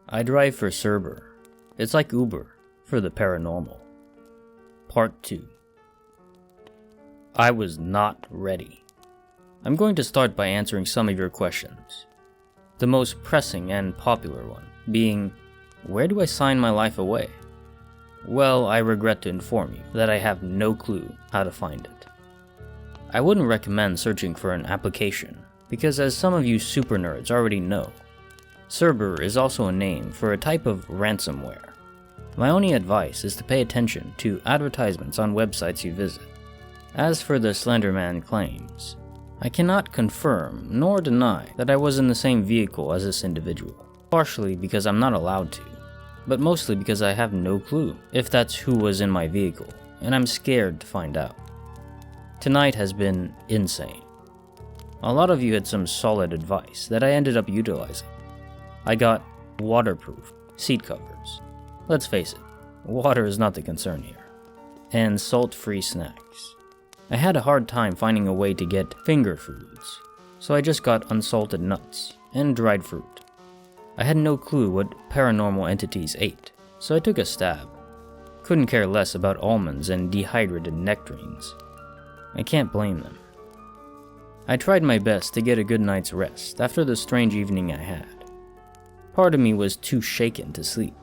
I drive for Cerber. It's like Uber for the paranormal. Part 2. I was not ready. I'm going to start by answering some of your questions. The most pressing and popular one being, where do I sign my life away? Well, I regret to inform you that I have no clue how to find it. I wouldn't recommend searching for an application because, as some of you super nerds already know, Cerber is also a name for a type of ransomware. My only advice is to pay attention to advertisements on websites you visit. As for the Slenderman claims, I cannot confirm nor deny that I was in the same vehicle as this individual, partially because I'm not allowed to, but mostly because I have no clue if that's who was in my vehicle, and I'm scared to find out. Tonight has been insane. A lot of you had some solid advice that I ended up utilizing. I got waterproof seat covers. Let's face it, water is not the concern here. And salt-free snacks. I had a hard time finding a way to get finger foods, so I just got unsalted nuts and dried fruit. I had no clue what paranormal entities ate, so I took a stab. Couldn't care less about almonds and dehydrated nectarines. I can't blame them. I tried my best to get a good night's rest after the strange evening I had. Part of me was too shaken to sleep.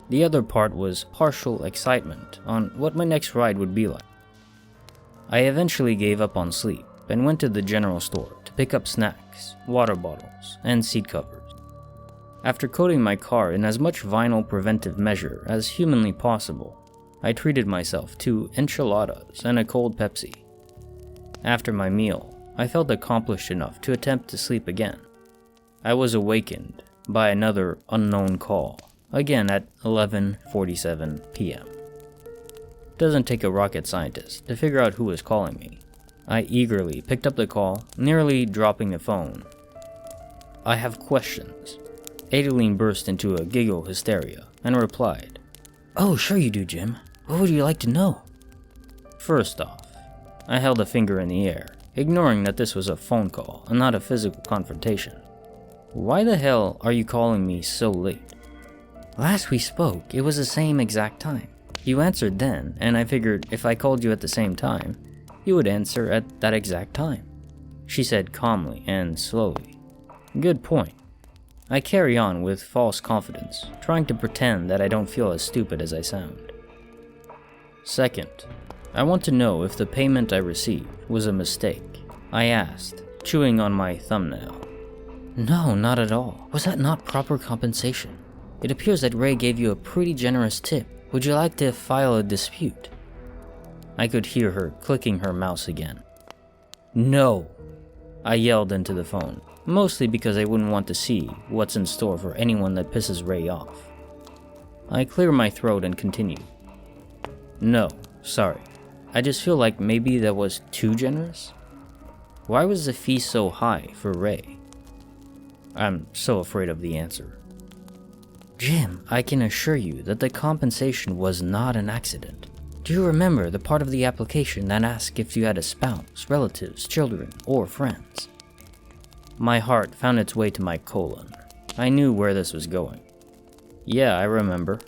The other part was partial excitement on what my next ride would be like. I eventually gave up on sleep and went to the general store to pick up snacks, water bottles, and seat covers. After coating my car in as much vinyl preventive measure as humanly possible, I treated myself to enchiladas and a cold Pepsi. After my meal, I felt accomplished enough to attempt to sleep again. I was awakened by another unknown call, again at 11:47 p.m. Doesn't take a rocket scientist to figure out who was calling me. I eagerly picked up the call, nearly dropping the phone. I have questions. Adeline burst into a giggle hysteria and replied, "Oh, sure you do, Jim. What would you like to know?" First off, I held a finger in the air, ignoring that this was a phone call and not a physical confrontation. Why the hell are you calling me so late? Last we spoke, it was the same exact time. You answered then, and I figured if I called you at the same time, you would answer at that exact time, she said calmly and slowly. Good point. I carry on with false confidence, trying to pretend that I don't feel as stupid as I sound. Second, I want to know if the payment I received was a mistake, I asked, chewing on my thumbnail. No, not at all. Was that not proper compensation? It appears that Ray gave you a pretty generous tip. Would you like to file a dispute? I could hear her clicking her mouse again. No, I yelled into the phone, mostly because I wouldn't want to see what's in store for anyone that pisses Ray off. I cleared my throat and continued. No, sorry. I just feel like maybe that was too generous. Why was the fee so high for Ray? I'm so afraid of the answer. Jim, I can assure you that the compensation was not an accident. Do you remember the part of the application that asked if you had a spouse, relatives, children, or friends? My heart found its way to my colon. I knew where this was going. Yeah, I remember.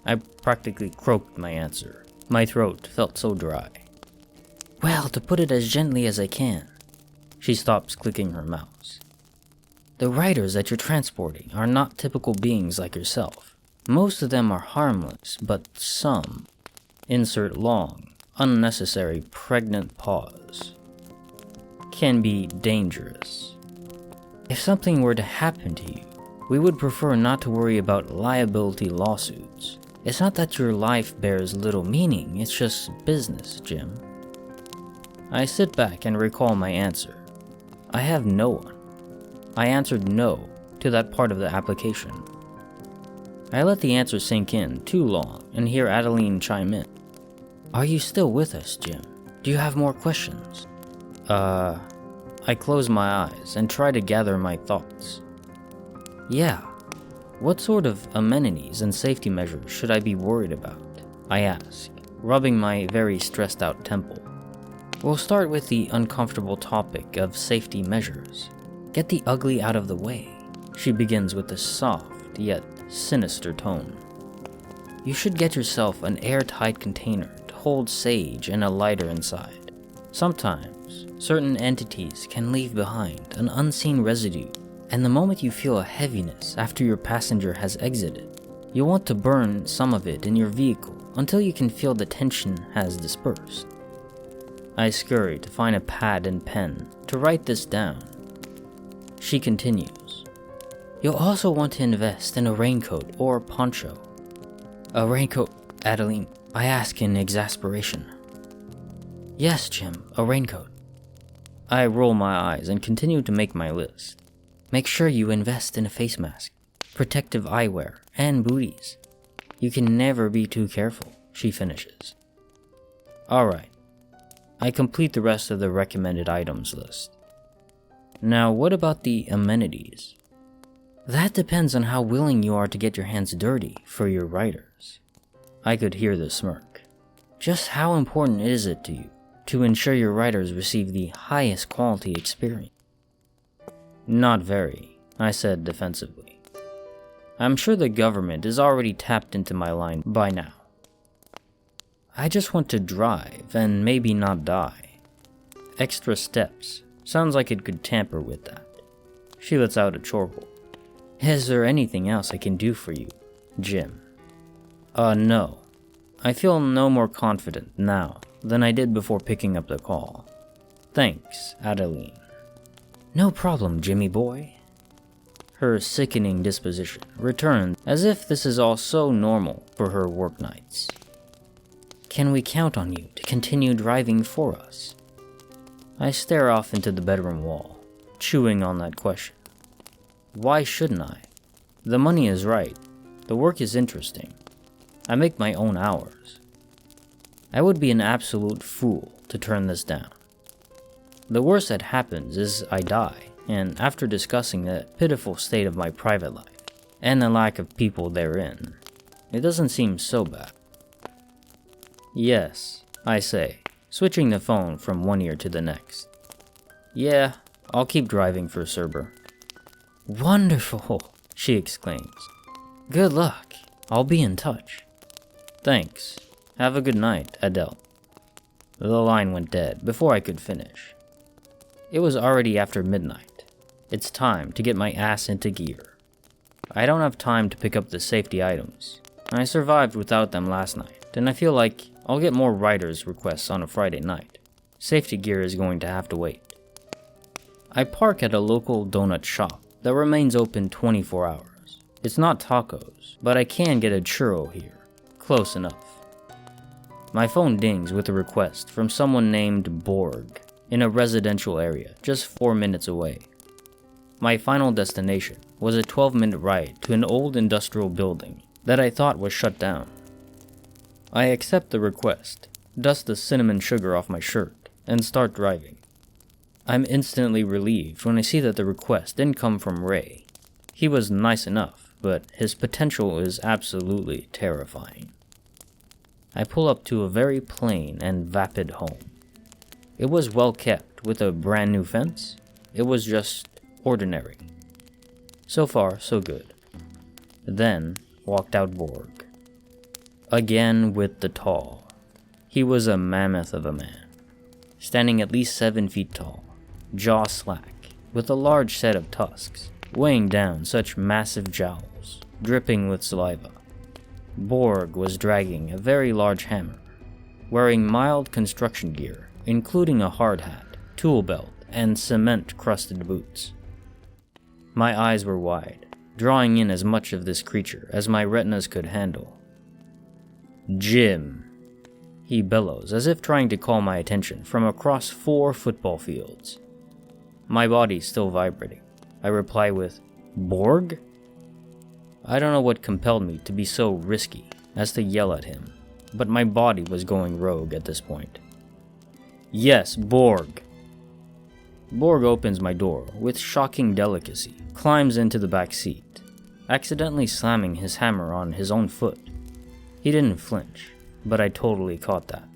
I practically croaked my answer. My throat felt so dry. Well, to put it as gently as I can. She stops clicking her mouse. The writers that you're transporting are not typical beings like yourself. Most of them are harmless, but some, insert long, unnecessary pregnant pause, can be dangerous. If something were to happen to you, we would prefer not to worry about liability lawsuits. It's not that your life bears little meaning, it's just business, Jim. I sit back and recall my answer. I have no one. I answered no to that part of the application. I let the answer sink in too long and hear Adeline chime in. Are you still with us, Jim? Do you have more questions? I close my eyes and try to gather my thoughts. Yeah. What sort of amenities and safety measures should I be worried about? I ask, rubbing my very stressed out temple. We'll start with the uncomfortable topic of safety measures. Get the ugly out of the way. She begins with a soft yet sinister tone. You should get yourself an airtight container to hold sage and a lighter inside. Sometimes, certain entities can leave behind an unseen residue, and the moment you feel a heaviness after your passenger has exited, you'll want to burn some of it in your vehicle until you can feel the tension has dispersed. I scurry to find a pad and pen to write this down. She continues, You'll also want to invest in a raincoat or poncho. A raincoat, Adeline, I ask in exasperation. Yes, Jim, a raincoat. I roll my eyes and continue to make my list. Make sure you invest in a face mask, protective eyewear, and booties. You can never be too careful, she finishes. Alright. I complete the rest of the recommended items list. Now, what about the amenities? That depends on how willing you are to get your hands dirty for your writers. I could hear the smirk. Just how important is it to you to ensure your writers receive the highest quality experience? Not very, I said defensively. I'm sure the government is already tapped into my line by now. I just want to drive and maybe not die. Extra steps. Sounds like it could tamper with that. She lets out a chortle. Is there anything else I can do for you, Jim? No. I feel no more confident now than I did before picking up the call. Thanks, Adeline. No problem, Jimmy boy. Her sickening disposition returned as if this is all so normal for her work nights. Can we count on you to continue driving for us? I stare off into the bedroom wall, chewing on that question. Why shouldn't I? The money is right. The work is interesting. I make my own hours. I would be an absolute fool to turn this down. The worst that happens is I die, and after discussing the pitiful state of my private life, and the lack of people therein, it doesn't seem so bad. Yes, I say, switching the phone from one ear to the next. Yeah, I'll keep driving for Cerber. Wonderful, she exclaims. Good luck. I'll be in touch. Thanks. Have a good night, Adele. The line went dead before I could finish. It was already after midnight. It's time to get my ass into gear. I don't have time to pick up the safety items. I survived without them last night, and I feel like I'll get more writers' requests on a Friday night. Safety gear is going to have to wait. I park at a local donut shop that remains open 24 hours. It's not tacos, but I can get a churro here. Close enough. My phone dings with a request from someone named Borg in a residential area just 4 minutes away. My final destination was a 12-minute ride to an old industrial building that I thought was shut down. I accept the request, dust the cinnamon sugar off my shirt, and start driving. I'm instantly relieved when I see that the request didn't come from Ray. He was nice enough, but his potential is absolutely terrifying. I pull up to a very plain and vapid home. It was well kept with a brand new fence. It was just ordinary. So far, so good. Then walked out Borg. Again with the tall. He was a mammoth of a man, standing at least 7 feet tall. Jaw slack, with a large set of tusks, weighing down such massive jowls, dripping with saliva. Borg was dragging a very large hammer, wearing mild construction gear, including a hard hat, tool belt, and cement-crusted boots. My eyes were wide, drawing in as much of this creature as my retinas could handle. Jim, he bellows as if trying to call my attention from across 4 football fields. My body still vibrating. I reply with, Borg? I don't know what compelled me to be so risky as to yell at him, but my body was going rogue at this point. Yes, Borg. Borg opens my door with shocking delicacy, climbs into the back seat, accidentally slamming his hammer on his own foot. He didn't flinch, but I totally caught that.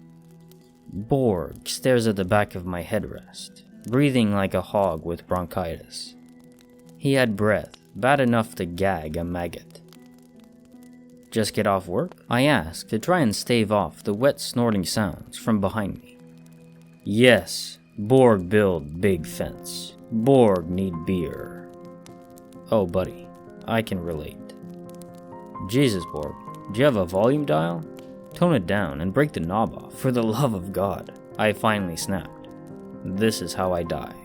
Borg stares at the back of my headrest, breathing like a hog with bronchitis. He had breath bad enough to gag a maggot. Just get off work? I asked to try and stave off the wet snorting sounds from behind me. Yes, Borg build big fence. Borg need beer. Oh buddy, I can relate. Jesus, Borg, do you have a volume dial? Tone it down and break the knob off, for the love of God. I finally snapped. This is how I die.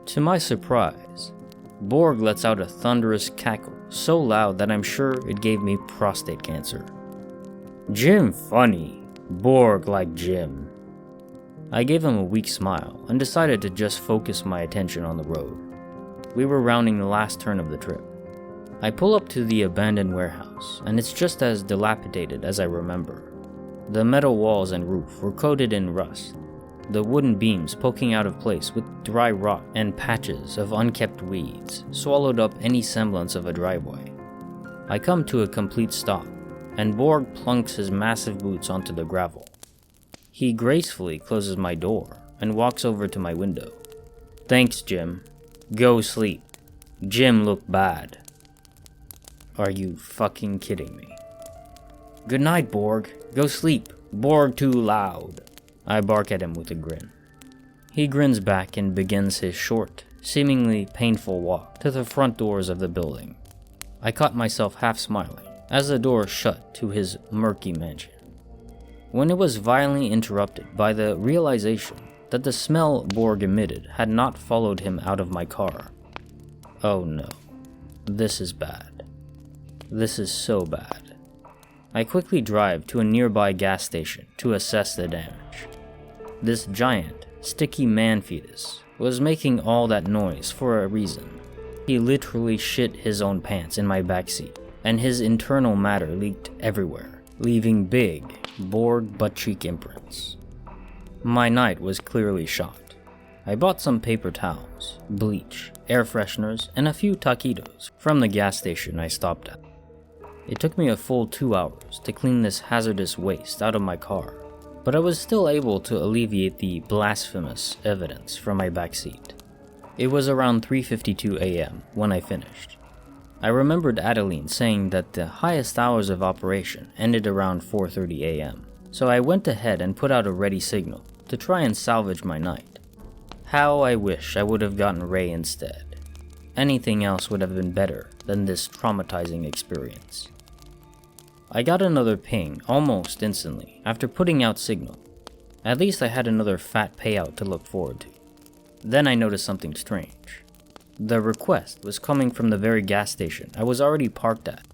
To my surprise, Borg lets out a thunderous cackle so loud that I'm sure it gave me prostate cancer. Jim funny. Borg like Jim. I gave him a weak smile and decided to just focus my attention on the road. We were rounding the last turn of the trip. I pull up to the abandoned warehouse, and it's just as dilapidated as I remember. The metal walls and roof were coated in rust, the wooden beams poking out of place with dry rot and patches of unkept weeds swallowed up any semblance of a driveway. I come to a complete stop, and Borg plunks his massive boots onto the gravel. He gracefully closes my door and walks over to my window. Thanks, Jim. Go sleep. Jim look bad. Are you fucking kidding me? Good night, Borg. Go sleep. Borg too loud. I bark at him with a grin. He grins back and begins his short, seemingly painful walk to the front doors of the building. I caught myself half smiling as the door shut to his murky mansion, when it was violently interrupted by the realization that the smell Borg emitted had not followed him out of my car. Oh no. This is bad. This is so bad. I quickly drive to a nearby gas station to assess the damage. This giant, sticky man fetus was making all that noise for a reason. He literally shit his own pants in my backseat, and his internal matter leaked everywhere, leaving big, Borg butt-cheek imprints. My night was clearly shot. I bought some paper towels, bleach, air fresheners, and a few taquitos from the gas station I stopped at. It took me a full 2 hours to clean this hazardous waste out of my car, but I was still able to alleviate the blasphemous evidence from my backseat. It was around 3:52 a.m. when I finished. I remembered Adeline saying that the highest hours of operation ended around 4:30 a.m., so I went ahead and put out a ready signal to try and salvage my night. How I wish I would have gotten Ray instead. Anything else would have been better than this traumatizing experience. I got another ping almost instantly after putting out signal. At least I had another fat payout to look forward to. Then I noticed something strange. The request was coming from the very gas station I was already parked at,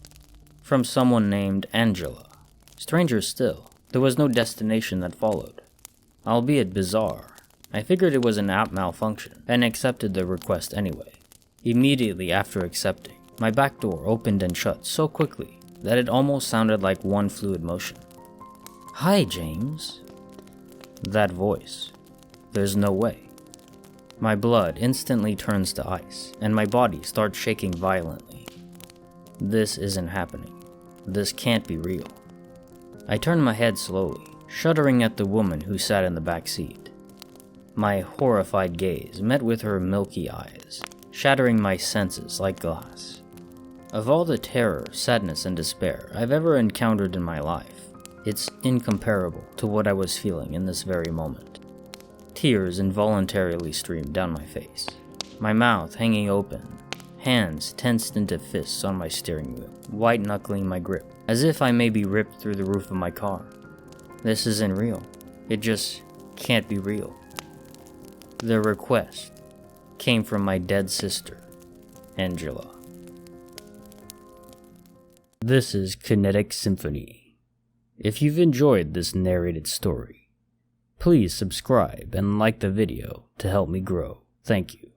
from someone named Angela. Stranger still, there was no destination that followed. Albeit bizarre, I figured it was an app malfunction and accepted the request anyway. Immediately after accepting, my back door opened and shut so quickly that it almost sounded like one fluid motion. Hi, James. That voice. There's no way. My blood instantly turns to ice, and my body starts shaking violently. This isn't happening. This can't be real. I turn my head slowly, shuddering at the woman who sat in the back seat. My horrified gaze met with her milky eyes, shattering my senses like glass. Of all the terror, sadness, and despair I've ever encountered in my life, it's incomparable to what I was feeling in this very moment. Tears involuntarily streamed down my face, my mouth hanging open, hands tensed into fists on my steering wheel, white-knuckling my grip, as if I may be ripped through the roof of my car. This isn't real. It just can't be real. The request came from my dead sister, Angela. This is Kinetic Symphony. If you've enjoyed this narrated story, please subscribe and like the video to help me grow. Thank you.